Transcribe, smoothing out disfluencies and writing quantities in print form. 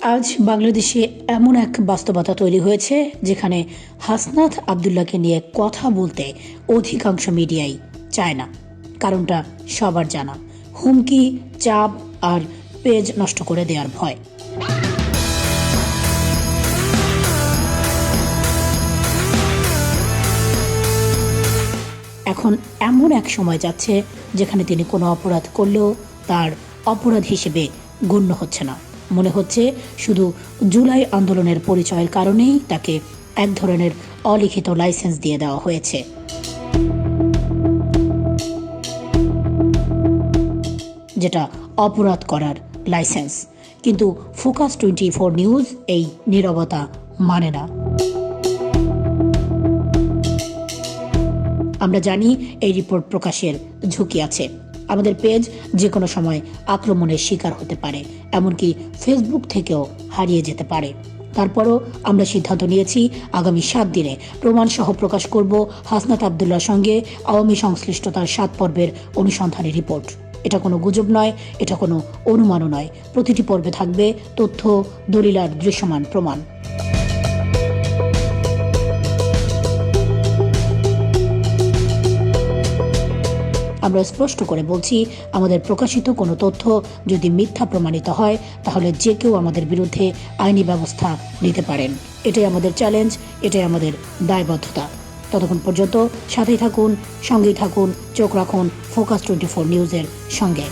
আজ বাংলাদেশে এমন এক বাস্তবতা তৈরি হয়েছে যেখানে হাসনাত আবদুল্লাহকে নিয়ে কথা বলতে অধিকাংশ মিডিয়াই চায় না। কারণটা সবার জানা, হুমকি, চাপ আর পেজ নষ্ট করে দেওয়ার ভয়। এখন এমন এক সময় যাচ্ছে যেখানে তিনি কোনো অপরাধ করলেও তার অপরাধ হিসেবে গণ্য হচ্ছে না। মনে হচ্ছে শুধু জুলাই আন্দোলনের পরিচয়ের কারণেই তাকে এক ধরনের অলিখিত লাইসেন্স দিয়ে দেওয়া হয়েছে। যেটা অপরাধ করার লাইসেন্স। কিন্তু ফোকাস 24 নিউজ এই নীরবতা মানে না। আমরা জানি এই রিপোর্ট প্রকাশের ঝুঁকি আছে। আমাদের পেজ যে কোনো সময় আক্রমণের শিকার হতে পারে, এমনকি ফেসবুক থেকেও হারিয়ে যেতে পারে। তারপরও আমরা সিদ্ধান্ত নিয়েছি আগামী 7 দিনে প্রমাণসহ প্রকাশ করব হাসনাত আবদুল্লাহর সঙ্গে আওয়ামী সংশ্লিষ্টতার 7 পর্বের অনুসন্ধানী রিপোর্ট। এটা কোনো গুজব নয়, এটা কোনো অনুমানও নয়। প্রতিটি পর্বে থাকবে তথ্য, দলিল আর দৃশ্যমান প্রমাণ। আমরা স্পষ্ট করে বলছি, আমাদের প্রকাশিত কোনো তথ্য যদি মিথ্যা প্রমাণিত হয় তাহলে যে কেউ আমাদের বিরুদ্ধে আইনি ব্যবস্থা নিতে পারেন। এটাই আমাদের চ্যালেঞ্জ, এটাই আমাদের দায়বদ্ধতা। ততক্ষণ পর্যন্ত সাথেই থাকুন, সঙ্গেই থাকুন, চোখ রাখুন ফোকাস 24 নিউজের সঙ্গে।